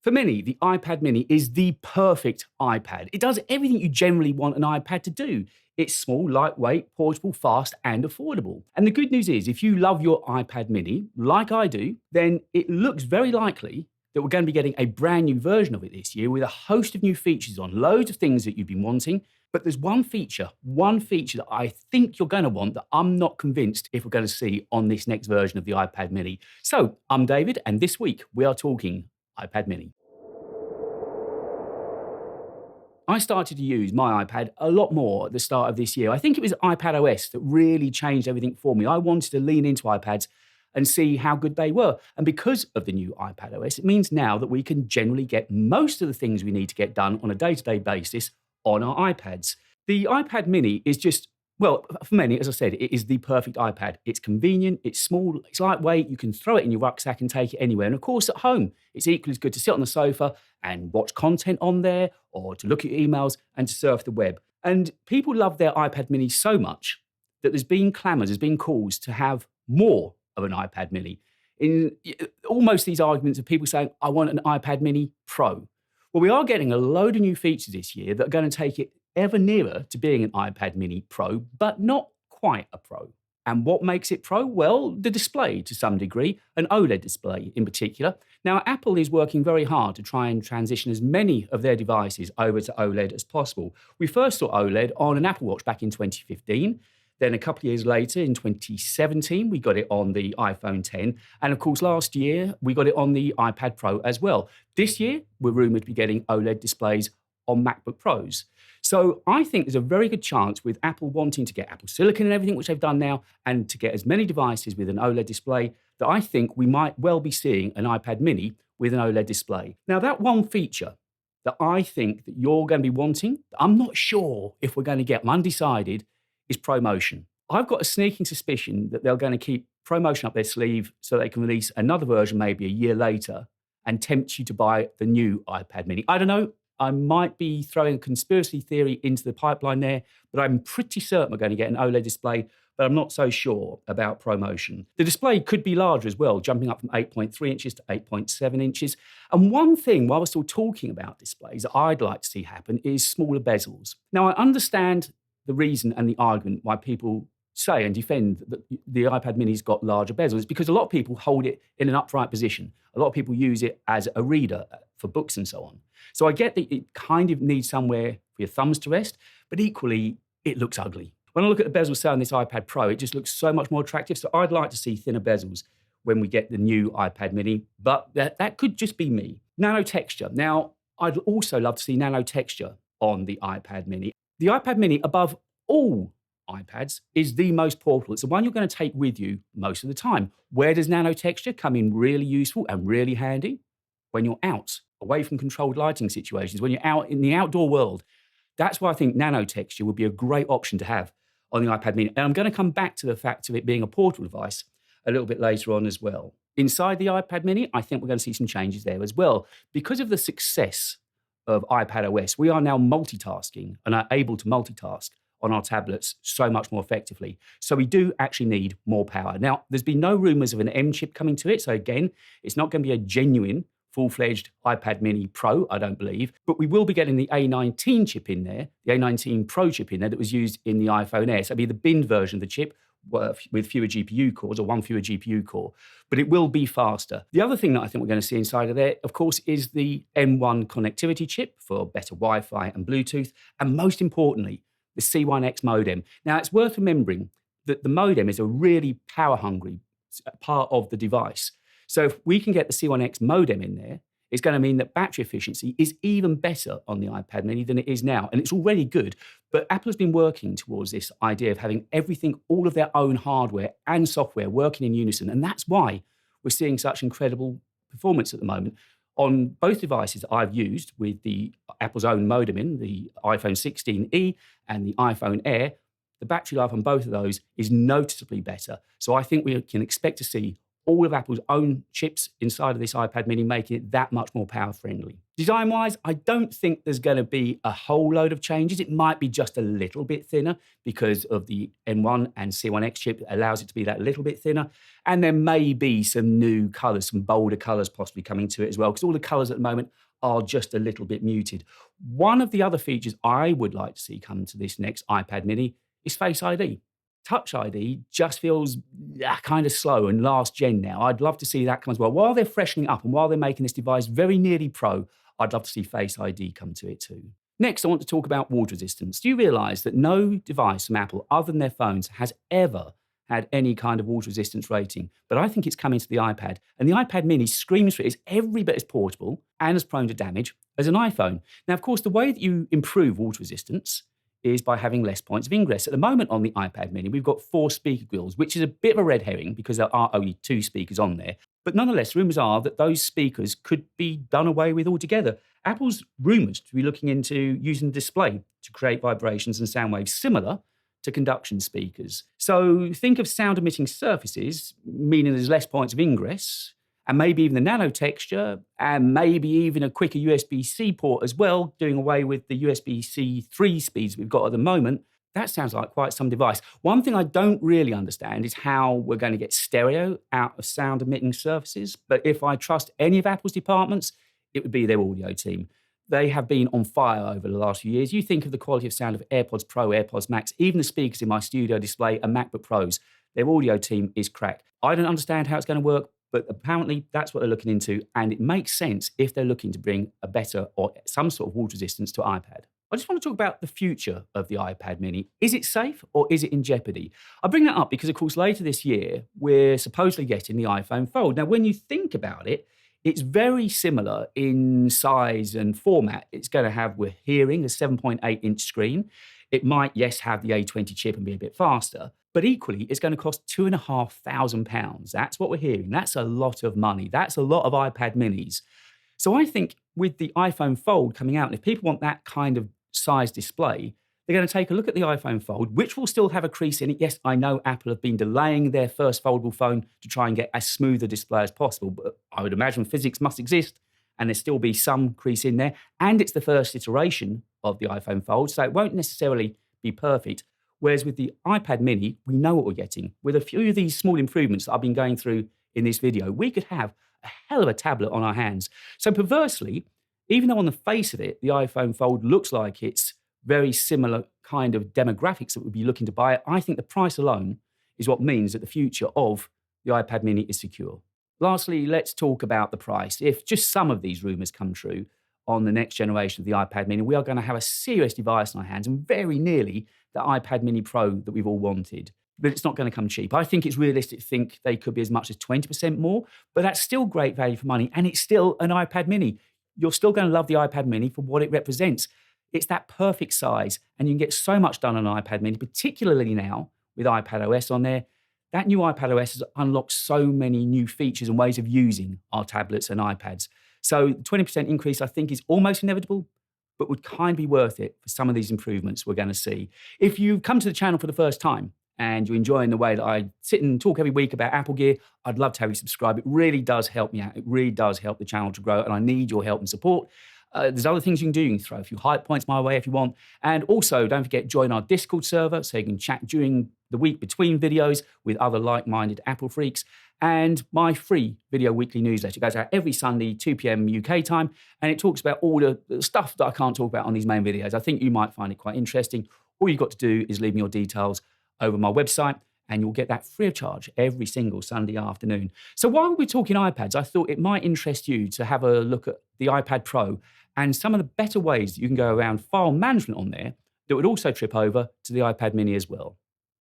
For many, the iPad mini is the perfect iPad. It does everything you generally want an iPad to do. It's small, lightweight, portable, fast, and affordable. And the good news is, if you love your iPad mini, like I do, then it looks very likely that we're going to be getting a brand new version of it this year with a host of new features on, loads of things that you've been wanting. But there's one feature that I think you're going to want that I'm not convinced if we're going to see on this next version of the iPad mini. So I'm David, and this week we are talking iPad mini. I started to use my iPad a lot more at the start of this year. I think it was iPadOS that really changed everything for me. I wanted to lean into iPads and see how good they were. And because of the new iPadOS, it means now that we can generally get most of the things we need to get done on a day-to-day basis on our iPads. The iPad mini is just, well, for many, as I said, it is the perfect iPad. It's convenient, it's small, it's lightweight, you can throw it in your rucksack and take it anywhere. And of course, at home, it's equally as good to sit on the sofa and watch content on there, or to look at your emails and to surf the web. And people love their iPad mini so much that there's been clamours, there's been calls to have more of an iPad mini. In almost these arguments of people saying, I want an iPad mini Pro. Well, we are getting a load of new features this year that are going to take it ever nearer to being an iPad mini Pro, but not quite a Pro. And what makes it Pro? Well, the display to some degree, an OLED display in particular. Now, Apple is working very hard to try and transition as many of their devices over to OLED as possible. We first saw OLED on an Apple Watch back in 2015. Then a couple of years later, in 2017, we got it on the iPhone X. And of course, last year, we got it on the iPad Pro as well. This year, we're rumoured to be getting OLED displays on MacBook Pros. So I think there's a very good chance with Apple wanting to get Apple Silicon and everything, which they've done now, and to get as many devices with an OLED display, that I think we might well be seeing an iPad mini with an OLED display. Now, that one feature that I think that you're going to be wanting, I'm not sure if we're going to get, I'm undecided, is ProMotion. I've got a sneaking suspicion that they're going to keep ProMotion up their sleeve so they can release another version maybe a year later and tempt you to buy the new iPad mini. I don't know. I might be throwing a conspiracy theory into the pipeline there, but I'm pretty certain we're going to get an OLED display, but I'm not so sure about ProMotion. The display could be larger as well, jumping up from 8.3 inches to 8.7 inches. And one thing, while we're still talking about displays, that I'd like to see happen is smaller bezels. Now, I understand the reason and the argument why people say and defend that the iPad mini's got larger bezels is because a lot of people hold it in an upright position. A lot of people use it as a reader for books and so on. So I get that it kind of needs somewhere for your thumbs to rest, but equally, it looks ugly. When I look at the bezels say on this iPad Pro, it just looks so much more attractive. So I'd like to see thinner bezels when we get the new iPad mini, but that could just be me. Nano texture. Now, I'd also love to see nano texture on the iPad mini. The iPad mini, above all iPads, is the most portable. It's the one you're going to take with you most of the time. Where does nano texture come in really useful and really handy? When you're out, away from controlled lighting situations, when you're out in the outdoor world. That's why I think nano texture would be a great option to have on the iPad mini. And I'm going to come back to the fact of it being a portable device a little bit later on as well. Inside the iPad mini, I think we're going to see some changes there as well. Because of the success of iPadOS, we are now multitasking and are able to multitask on our tablets so much more effectively. So we do actually need more power. Now, there's been no rumours of an M chip coming to it. So again, it's not going to be a genuine full-fledged iPad mini Pro, I don't believe, but we will be getting the A19 chip in there, the A19 Pro chip in there that was used in the iPhone Air. So it'll be the binned version of the chip with fewer GPU cores, or one fewer GPU core, but it will be faster. The other thing that I think we're going to see inside of there, of course, is the M1 connectivity chip for better Wi-Fi and Bluetooth, and most importantly, the C1X modem. Now, it's worth remembering that the modem is a really power-hungry part of the device. So if we can get the C1X modem in there, it's going to mean that battery efficiency is even better on the iPad mini than it is now. And it's already good. But Apple has been working towards this idea of having everything, all of their own hardware and software working in unison. And that's why we're seeing such incredible performance at the moment. On both devices I've used with the Apple's own modem in, the iPhone 16e and the iPhone Air, the battery life on both of those is noticeably better. So I think we can expect to see all of Apple's own chips inside of this iPad mini, making it that much more power friendly. Design-wise, I don't think there's going to be a whole load of changes. It might be just a little bit thinner because of the M1 and C1X chip that allows it to be that little bit thinner. And there may be some new colors, some bolder colors possibly coming to it as well, because all the colors at the moment are just a little bit muted. One of the other features I would like to see come to this next iPad mini is Face ID. Touch ID just feels kind of slow and last gen now. I'd love to see that come as well. While they're freshening up and while they're making this device very nearly pro, I'd love to see Face ID come to it too. Next, I want to talk about water resistance. Do you realize that no device from Apple other than their phones has ever had any kind of water resistance rating? But I think it's coming to the iPad. And the iPad mini screams for it. It's every bit as portable and as prone to damage as an iPhone. Now, of course, the way that you improve water resistance is by having less points of ingress. At the moment on the iPad mini, we've got 4 speaker grills, which is a bit of a red herring because there are only 2 speakers on there. But nonetheless, rumours are that those speakers could be done away with altogether. Apple's rumoured to be looking into using the display to create vibrations and sound waves similar to conduction speakers. So think of sound-emitting surfaces, meaning there's less points of ingress, and maybe even the Nano texture, and maybe even a quicker USB-C port as well, doing away with the USB-C 3 speeds we've got at the moment. That sounds like quite some device. One thing I don't really understand is how we're going to get stereo out of sound-emitting surfaces, but if I trust any of Apple's departments, it would be their audio team. They have been on fire over the last few years. You think of the quality of sound of AirPods Pro, AirPods Max, even the speakers in my studio display are MacBook Pros. Their audio team is crack. I don't understand how it's going to work, but apparently that's what they're looking into, and it makes sense if they're looking to bring a better or some sort of water resistance to iPad. I just want to talk about the future of the iPad mini. Is it safe or is it in jeopardy? I bring that up because, of course, later this year, we're supposedly getting the iPhone Fold. Now, when you think about it, it's very similar in size and format. It's going to have, we're hearing, a 7.8-inch screen. It might, yes, have the A20 chip and be a bit faster, but equally, it's going to cost £2,500. That's what we're hearing. That's a lot of money. That's a lot of iPad minis. So I think with the iPhone Fold coming out, and if people want that kind of size display, they're going to take a look at the iPhone Fold, which will still have a crease in it. Yes, I know Apple have been delaying their first foldable phone to try and get as smooth a display as possible, but I would imagine physics must exist and there still be some crease in there. And it's the first iteration of the iPhone Fold, so it won't necessarily be perfect. Whereas with the iPad mini, we know what we're getting. With a few of these small improvements that I've been going through in this video, we could have a hell of a tablet on our hands. So perversely, even though on the face of it, the iPhone Fold looks like it's very similar kind of demographics that would be looking to buy it, I think the price alone is what means that the future of the iPad mini is secure. Lastly, let's talk about the price. If just some of these rumours come true on the next generation of the iPad mini, we are going to have a serious device in our hands and very nearly the iPad mini Pro that we've all wanted. But it's not going to come cheap. I think it's realistic to think they could be as much as 20% more, but that's still great value for money, and it's still an iPad mini. You're still going to love the iPad mini for what it represents. It's that perfect size, and you can get so much done on an iPad mini, particularly now with iPadOS on there. That new iPadOS has unlocked so many new features and ways of using our tablets and iPads. So 20% increase, I think, is almost inevitable, but would kind of be worth it for some of these improvements we're going to see. If you've come to the channel for the first time and you're enjoying the way that I sit and talk every week about Apple gear, I'd love to have you subscribe. It really does help me out. It really does help the channel to grow, and I need your help and support. There's other things you can do. You can throw a few hype points my way if you want. And also, don't forget, join our Discord server so you can chat during the week between videos with other like-minded Apple freaks. And my free video weekly newsletter goes out every Sunday, 2 p.m. UK time, and it talks about all the stuff that I can't talk about on these main videos. I think you might find it quite interesting. All you've got to do is leave me your details over my website, and you'll get that free of charge every single Sunday afternoon. So while we're talking iPads, I thought it might interest you to have a look at the iPad Pro and some of the better ways that you can go around file management on there that would also trip over to the iPad mini as well.